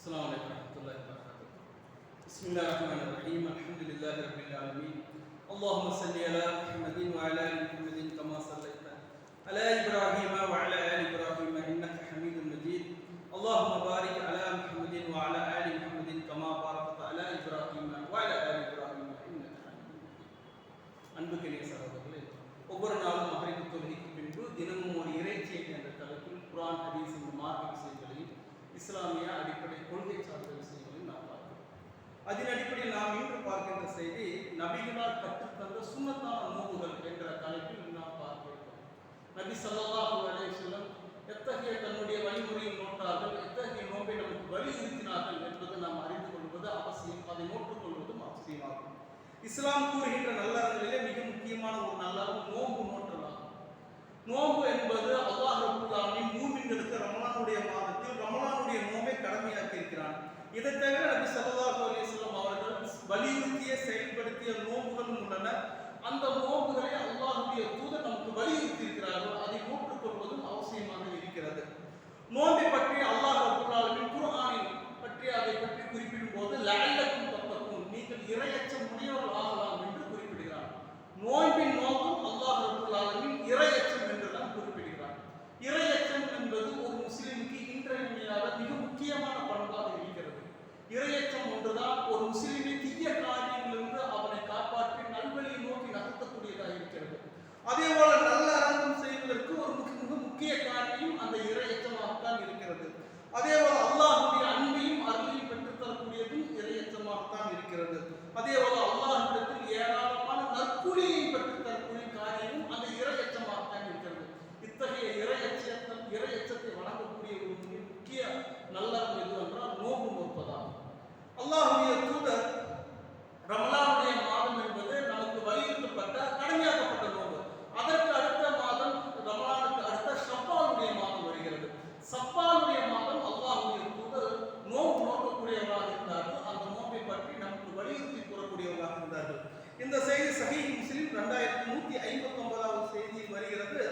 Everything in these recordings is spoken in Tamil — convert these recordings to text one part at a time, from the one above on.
السلام عليكم ورحمة الله وبركاته. بسم الله الرحمن الرحيم. الحمد لله رب العالمين. اللهم صل على محمد وعلى آل محمد كما صليت على إبراهيم وعلى آل إبراهيم إنك حميد مجيد. اللهم بارك على محمد وعلى آل محمد كما باركت على إبراهيم وعلى آل إبراهيم إنك حميد مجيد. அன்புக்குரிய சகோதரர்களே, ஒவ்வொரு நாளும் மகரிப் தொழுகைக்கு பின்பு தினமும் ஒரு இறைச்செய்தி என்ற தலைப்பில் குர்ஆன், ஹதீஸ் என்ற மார்க்க விஷயங்களையும் இஸ்லாமிய அடிப்படை கொள்கை சார்ந்த விஷயங்களையும் நாம் பார்க்கிறோம். அதன் அடிப்படையில் நாம் இன்று பார்க்கின்ற செய்தி நபிகளால் கற்றுத்தந்த சுன்னத்தான நோன்புகள் என்ற தலைப்பில் நாம் பார்க்கிறோம். நபி ஸல்லல்லாஹு அலைஹி வஸல்லம் எத்தகைய தன்னுடைய வழிமுறையில் நோட்டார்கள், எத்தகைய நோன்பை நமக்கு வலியுறுத்தினார்கள் என்பதை நாம் அறிந்து கொள்வது அவசியம். அதை நோற்றுக் கொள்வதும் அவசியமாகும். இஸ்லாம் கூறுகின்ற நல்லறங்களிலே மிக முக்கியமான ஒரு நல்லறம் நோன்பு நோற்றலாகும். நோன்பு என்பது அல்லாஹ் ரப்பல் ஆலமீன் மூமின்களுக்கு ரமலானுடைய மாதத்தில் ரமலானுடைய நோன்பை கடமையாக்கி இருக்கிறான். இதை தவிர நபி ஸல்லல்லாஹு அலைஹி வஸல்லம் அவர்கள் வலியுறுத்திய செயல்படுத்திய நோன்புகளும் உள்ளன. அந்த நோன்புகளை அல்லாஹ்வுடைய தூதர் நமக்கு வலியுறுத்தி இருக்கிறார்கள். அதை நோற்றுக்கொள்வதும் அவசியமாக இருக்கிறது. நோன்பை பற்றி அல்லாஹ் ரப்பல் ஆலமீன் குர்ஆனில் பற்றி அதை பற்றி குறிப்பிடும் போது லஅல்லக்கும் தத்தகூன், நீங்கள் இறையச்சம் உடையவர்கள் ஆகலாம் என்று குறிப்பிடுகிறார். நோன்பின் நோக்கம் அல்லாஹ் ரப்பல் ஆலமீன் இறையச்சம் என்றுதான் குறிப்பிடுகிறார். இறையச்சம் என்பது ஒரு முஸ்லிமுக்கு இன்றியமையாத மிக முக்கியமான பண்பாக இருக்கிறது. இறையச்சம் ஒன்றுதான் ஒரு முஸ்லிமை தீய காரியங்களிலிருந்து அவனை காப்பாற்றி நல்வழியை நோக்கி நகர்த்தக்கூடியதாக இருக்கிறது. அதே போல நல்ல அரங்கம் செய்வதற்கு ஒரு மிக முக்கிய காரியம் அந்த இறையச்சமாகத்தான் இருக்கிறது. அதே போல அல்லாஹ்வுடைய அன்பையும் அருளையும் பெற்றுத்தரக்கூடியதும் இறையச்சமாகத்தான் இருக்கிறது. அதே போல அல்லாஹ்விடத்தில் ஏராளமான நற்கூலியை பெற்றுத்தரக்கூடிய காரியமும் அந்த இறையச்சமாகத்தான் இருக்கிறது. இத்தகைய இறையச்சத்தை வழங்கக்கூடிய ஒரு முக்கிய நல்லறம் எது என்றால் நோன்பு நோற்பதாகும். அல்லாஹ்வுடைய தூதர் ரமலானுடைய மாதம் என்பது நமக்கு வலியுறுத்தப்பட்ட கடமையாக்கப்பட்ட நோன்பு. அதற்கு அடுத்த மாதம் ரமலானுக்கு அடுத்த ஷவ்வாலுடைய மாதம் வருகிறது. ஷவ்வாலுடைய மாதம் அல்லாஹ்வுடைய தூதர் நோன்பு நோக்கக்கூடியவராக இருந்தார்கள். அந்த நோன்பை பற்றி நமக்கு வலியுறுத்தி கூறக்கூடியவராக இருந்தார்கள். இந்த செய்தி சஹீஹ் முஸ்லிம் 2159வது செய்தியில் வருகிறது.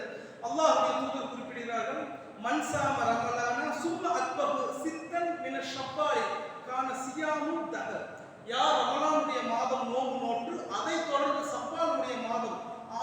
அல்லாஹ்வுடைய தூதர் குறிப்பிடுகிறார்கள், மன் ஸாம ரமலான சும்ம அத்பஹு சித்தன் மின ஷவ்வால் கான சியாமு தஹர். யார் ரமலானுடைய மாதம் நோன்பு நோற்று அதை தொடர்ந்து ஷவ்வாலுடைய மாதம்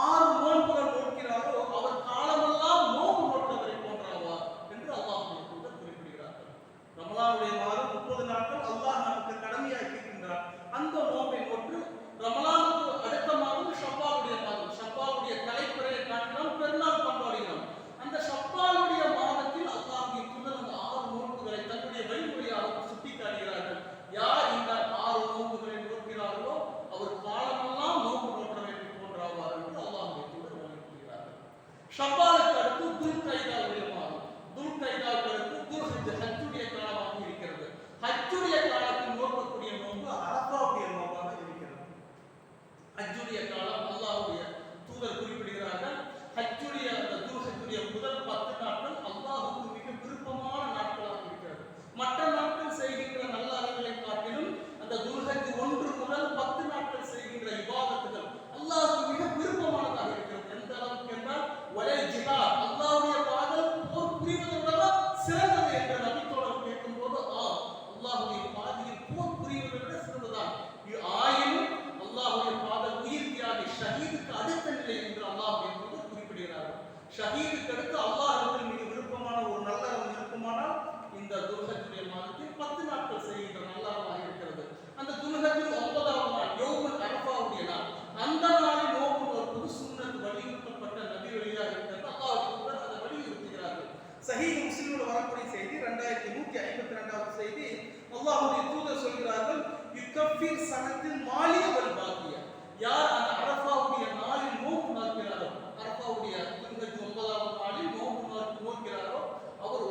6 நோன்புகள் நோக்கிறாரோ அவர் காலமெல்லாம் நோன்பு நோற்றவரை போன்றாவார் என்று அல்லாஹ்வுடைய தூதர் குறிப்பிடுகிறார்கள். ரமலானுடைய மாதம் 30 நாட்கள் அல்லாஹ் நமக்கு கடமையாக்கி இருக்கின்றார். அந்த நோன்பை நோற்று ரமலானுக்கு அடுத்த மாதம் ஷவ்வாலுடைய மாதம், ஷவ்வாலுடைய தலைப்பிறையை காட்டினால் பெருநாள் கொண்டாடுகிறோம். அந்த ஷவ்வாலுடைய மாதத்தில் அல்லாஹ்வுடைய தூதர் அந்த 6 நோன்புகளை தன்னுடைய வழிமுறையாக சுட்டிக்காட்டுகிறார்கள். யார் இந்த 6 நோன்புகளை நோக்கிறார்களோ அவர் காலமெல்லாம் நோன்பு நோற்றவரை போன்றாவார் என்று அல்லாஹ்வுடைய தூதர் வலியுறுத்துகிறார்கள். ஷவ்வாலுக்கு அடுத்து துல்கைதாவுடைய மாதம், துல்கைதாவுக்கு அடுத்து துல்ஹஜ் ஹஜ்ஜுடைய காலமாக இருக்கிறது. ஹஜ்ஜுடைய காலத்தில் நோக்கக்கூடிய நோன்பு அரஃபாவுடைய நோன்பாக இருக்கிறது. ஹஜ்ஜுடைய காலம் அல்லாஹ்வுடைய தூதர் குறிப்பிடுகிறார்கள். ஹஜ்ஜுடைய அந்த துல்ஹஜ்ஜுடைய முதல் 10 நாட்கள் அல்லாஹ்வுக்கு மிக விருப்பமான நாட்களாக இருக்கிறது. மற்ற நாட்கள் செய்கின்ற நல்ல அறங்களை காட்டிலும் அந்த துல்ஹஜ் 1 முதல் 10 நாட்கள் செய்கின்ற இபாதத்துகள் அல்லாஹ்வுக்கு மிக விருப்பமானதாக இருக்கிறது. எந்த அளவுக்கு என்றால் வலல் ஜிஹாத், அல்லாஹ்வுடைய பாதையில் போர் புரிவதை விட சிறந்தது என்று நபித்தோழர் கேட்கும்போது அல்லாஹ்வுடைய பாதையில் போர் புரிவதை விட சிறந்ததான். ஆயினும் அல்லாஹ்வுடைய பாதை உயிர் தியாகி ஷஹீதுக்கு அடுத்த நிலை என்று அல்லாஹ்வுடைய தூதர் குறிப்பிடுகிறார்கள். ஷஹீதுக்கு அடுத்து அல்லாஹ்விற்கு மிக விருப்பமான ஒரு நல்லறம் இருக்குமானால் இந்த துல்ஹஜ்ஜுடைய மாதத்தில் 10 நாட்கள் செய்கின்ற நல்லறமாக இருக்கிறது. அந்த துல்ஹஜ்ஜில் 9வது நாள் யௌமுல் அரஃபாவுடைய நாள், அந்த நாளில் நோன்பு நோற்பது சுன்னத் வலியுறுத்தப்பட்ட நபி வழியாக இருக்கிறது. அல்லாஹ்வுடைய தூதர் அதை வலியுறுத்துகிறார்கள். சஹீஹ் முஸ்லிமில் வரக்கூடிய செய்தி 2152வது செய்தி. அல்லாஹ்வுடைய தூதர் சொல்கிறார்கள், யுகஃபிர் சனத்தில் மாலிய வல் பாக்கிய. யார் அந்த அரஃபாவுடைய நாளில் நோன்பு நோக்கிறாரோ, அரஃபாவுடைய துல்ஹஜ் 9வது நாளில் நோன்பு நோக்கிறாரோ அவர்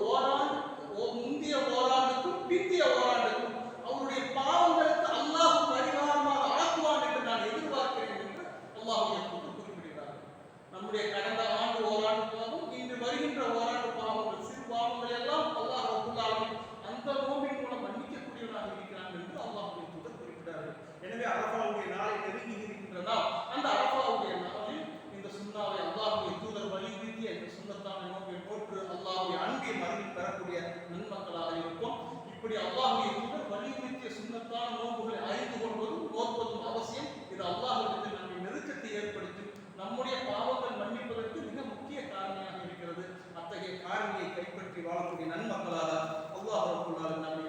முந்தைய ஓராண்டுக்கும் பிந்திய ஓராண்டுக்கும் அவருடைய பாவங்களுக்கு அல்லாஹ் பரிகாரமாக ஆக்குவான் என்று நான் எதிர்பார்க்கிறேன் என்று அல்லாஹ்வுடைய தூதர் குறிப்பிடுகிறார்கள். நம்முடைய கடந்த ஆண்டு ஓராண்டு பாவம், இன்று வருகின்ற ஓராண்டு பாவங்கள், சிறு பாவங்கள் எல்லாம் அல்லாஹ் ரப்பல் ஆலமீன் அந்த நோன்பின் மூலம் மன்னிக்கக்கூடியவனாக இருக்கிறான் என்று அல்லாஹ்வுடைய தூதர் குறிப்பிட்டார்கள். எனவே அரஃபாவுடைய நாளை நெருங்கி இருக்கின்ற நாம் அந்த அரஃபாவுடைய நாளில் இந்த சுன்னாவை அல்லாஹ்வுடைய தூதர் வலியுறுத்திய இந்த சுன்னத்தான நோன்பை போற்று அல்லாஹ்வுடைய அன்பை மறுபடியும் பெறக்கூடிய நன்மக்களாக இருக்கும். இப்படி அல்லாஹ்வுடைய வாழக்கூடிய நன்மக்களாக அல்லாஹ் ரப்பல் ஆலமீன் நம்மை